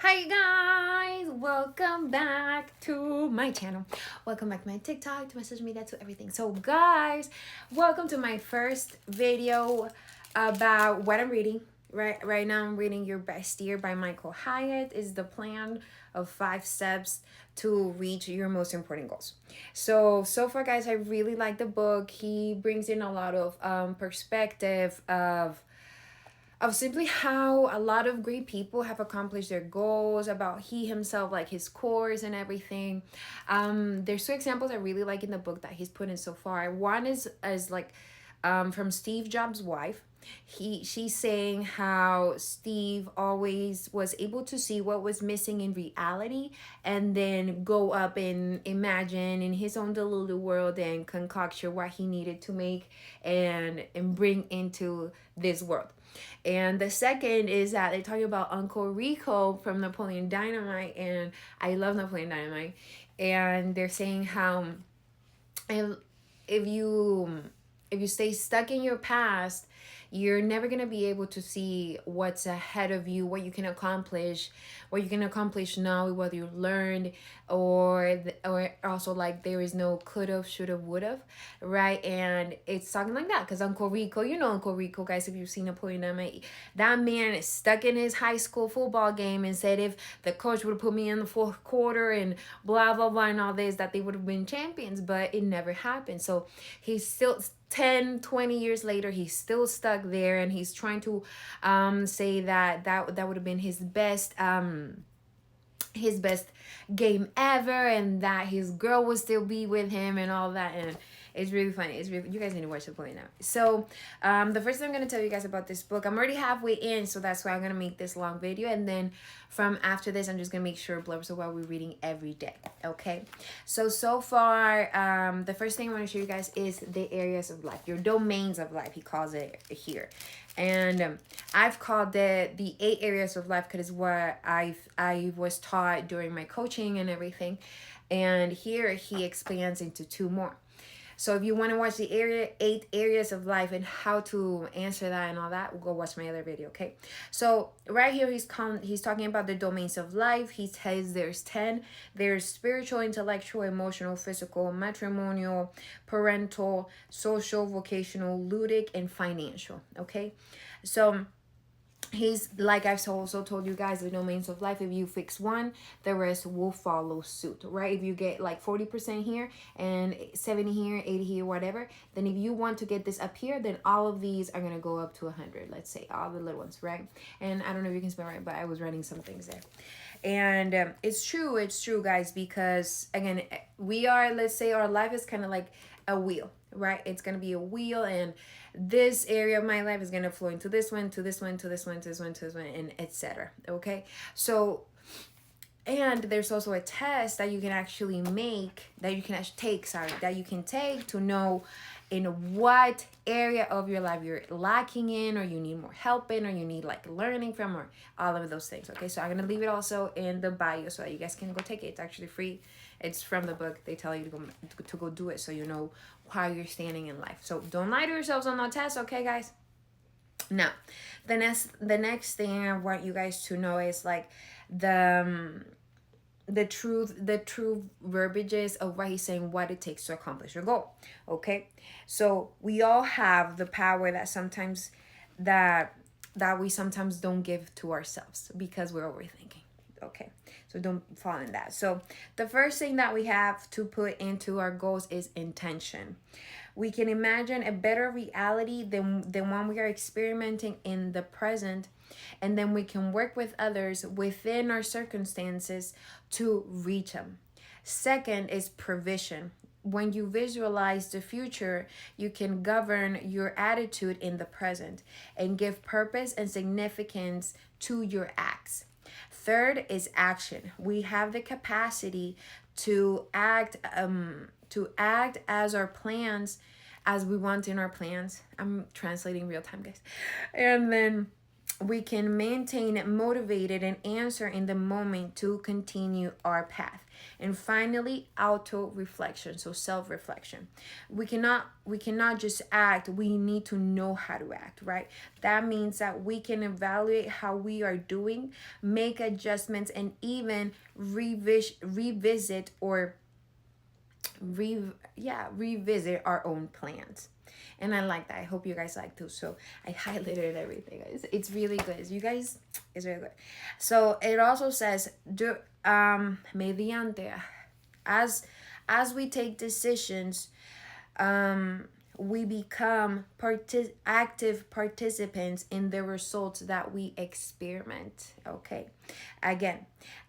Hi guys, welcome back to my channel. Welcome back to my TikTok, to my social media, to everything. So guys, welcome to my first video about what I'm reading. Right now I'm reading Your Best Year by Michael Hyatt. Is the plan of 5 steps to reach your most important goals. So far guys, I really like the book. He brings in a lot of perspective of simply how a lot of great people have accomplished their goals, about he himself, like his course and everything. There's 2 examples I really like in the book that he's put in so far. One is like from Steve Jobs' wife. She's saying how Steve always was able to see what was missing in reality and then go up and imagine in his own delulu world and concoction what he needed to make and bring into this world. And the second is that they're talking about Uncle Rico from Napoleon Dynamite, and I love Napoleon Dynamite. And they're saying how if, if you if you stay stuck in your past, you're never going to be able to see what's ahead of you, what you can accomplish now, what you learned, or also like there is no could've, should've, would've, right? And it's talking like that because Uncle Rico, you know Uncle Rico, guys, if you've seen Napoleon Dynamite, that man is stuck in his high school football game and said if the coach would have put me in the fourth quarter and blah blah blah and all this, that they would have been champions, but it never happened. So he's still 10-20 years later, he's still stuck there, and he's trying to say that would have been his best game ever, and that his girl would still be with him and all that. And it's really funny. It's really, you guys need to watch the point now. So the first thing I'm going to tell you guys about this book, I'm already halfway in, so that's why I'm going to make this long video, and then from after this I'm just going to make sure blurbs of what we're reading every day. Okay, so far the first thing I want to show you guys is the areas of life, your domains of life, he calls it here. And I've called it the 8 areas of life because it's what I was taught during my coaching and everything. And here he expands into 2 more. So if you want to watch the 8 areas of life and how to answer that and all that, we'll go watch my other video, okay? So right here he's talking about the domains of life. He says there's 10. There's spiritual, intellectual, emotional, physical, matrimonial, parental, social, vocational, ludic, and financial, okay? So he's like I've also told you guys, the domains of life, if you fix one, the rest will follow suit, right? If you get like 40% here and 70 here, 80 here, whatever, then if you want to get this up here, then all of these are going to go up to 100, let's say, all the little ones, right? And I don't know if you can spell right, but I was writing some things there. And it's true, guys, because again, let's say our life is kind of like a wheel, right? It's going to be a wheel, and this area of my life is going to flow into this one, to this one, to this one, to this one, to this one, and etc. Okay, so and there's also a test that you can actually take to know in what area of your life you're lacking in, or you need more help in, or you need like learning from, or all of those things. Okay, so I'm gonna leave it also in the bio so that you guys can go take it. It's actually free. It's from the book. They tell you to go do it so you know how you're standing in life. So don't lie to yourselves on that test, okay, guys? Now, the next thing I want you guys to know is like the true verbiages of what he's saying, what it takes to accomplish your goal. Okay, so we all have the power that we sometimes don't give to ourselves because we're overthinking. Okay, so don't fall in that. So the first thing that we have to put into our goals is intention. We can imagine a better reality than one we are experimenting in the present, and then we can work with others within our circumstances to reach them. Second is provision. When you visualize the future, you can govern your attitude in the present and give purpose and significance to your acts. Third is action. We have the capacity to act as our plans, as we want in our plans. I'm translating real time, guys. And then we can maintain motivated and answer in the moment to continue our path. And finally, auto reflection, so self reflection. We cannot just act, we need to know how to act, right? That means that we can evaluate how we are doing, make adjustments, and even revisit or revisit our own plans. And I like that. I hope you guys like too. So I highlighted everything. It's really good. You guys, it's really good. So it also says mediante, as we take decisions, we become active participants in the results that we experiment. Okay, again,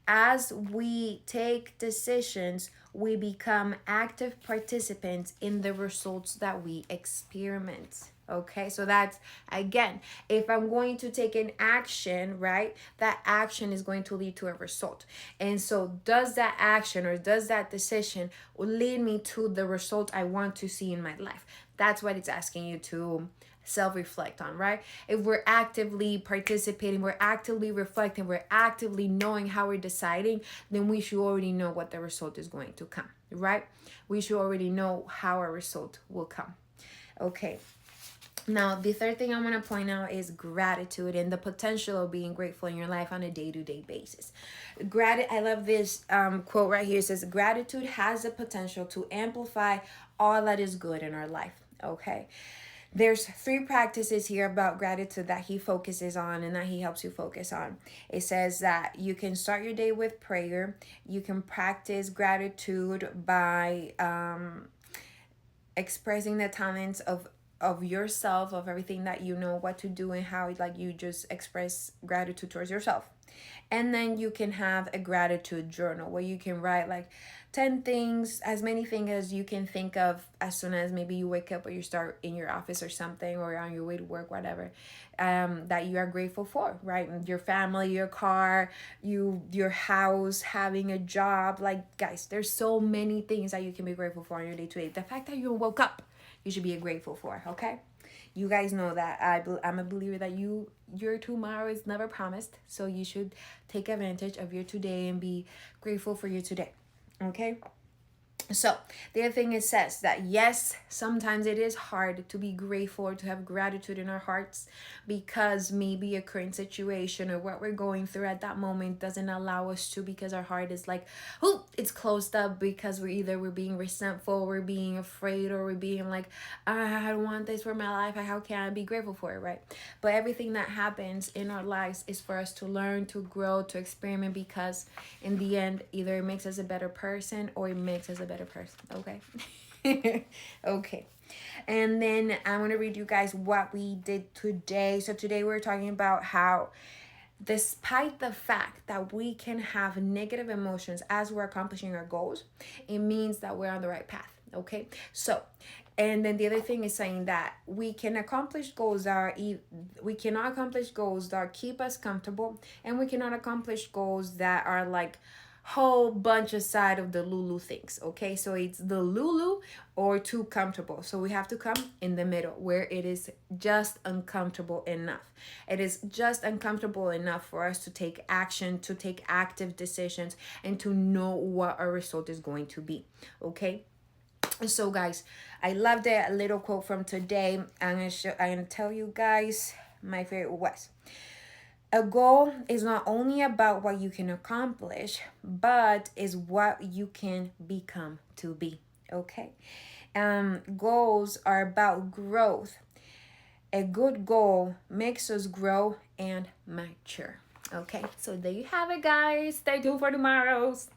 as we take decisions, we become active participants in the results that we experiment. Okay, so that's, again, if I'm going to take an action, right, that action is going to lead to a result. And so does that action or does that decision lead me to the result I want to see in my life? That's what it's asking you to self-reflect on, right? If we're actively participating, we're actively reflecting, we're actively knowing how we're deciding, then we should already know what the result is going to come, right? We should already know how our result will come. Okay. Now, the third thing I want to point out is gratitude and the potential of being grateful in your life on a day-to-day basis. I love this quote right here. It says, gratitude has the potential to amplify all that is good in our life. Okay. There's 3 practices here about gratitude that he focuses on and that he helps you focus on. It says that you can start your day with prayer. You can practice gratitude by expressing the talents of yourself, of everything that you know what to do and how, like, you just express gratitude towards yourself. And then you can have a gratitude journal where you can write like 10 things, as many things as you can think of as soon as maybe you wake up or you start in your office or something, or on your way to work, whatever, that you are grateful for, right? Your family, your car, your house, having a job. Like, guys, there's so many things that you can be grateful for on your day to day. The fact that you woke up, you should be grateful for, okay? You guys know that I'm a believer that your tomorrow is never promised, so you should take advantage of your today and be grateful for your today, okay? So the other thing, it says that yes, sometimes it is hard to be grateful or to have gratitude in our hearts because maybe a current situation or what we're going through at that moment doesn't allow us to, because our heart is like, oh, it's closed up, because we're being resentful, we're being afraid, or we're being like, I don't want this for my life, how can I be grateful for it, right? But everything that happens in our lives is for us to learn, to grow, to experiment, because in the end, either it makes us a better person or it makes us a better person. Okay. Okay. And then I want to read you guys what we did today. So today we're talking about how, despite the fact that we can have negative emotions as we're accomplishing our goals, it means that we're on the right path. Okay. So, and then the other thing is saying that we can accomplish goals that we cannot accomplish goals that keep us comfortable, and we cannot accomplish goals that are like whole bunch aside of the Lulu things. Okay, so it's the Lulu or too comfortable. So we have to come in the middle where it is just uncomfortable enough. It is just uncomfortable enough for us to take action, to take active decisions, and to know what our result is going to be. Okay. So guys, I love that little quote from today. I'm gonna tell you guys my favorite was: a goal is not only about what you can accomplish, but is what you can become to be. Okay. Goals are about growth. A good goal makes us grow and mature. Okay, so there you have it, guys. Stay tuned for tomorrow's.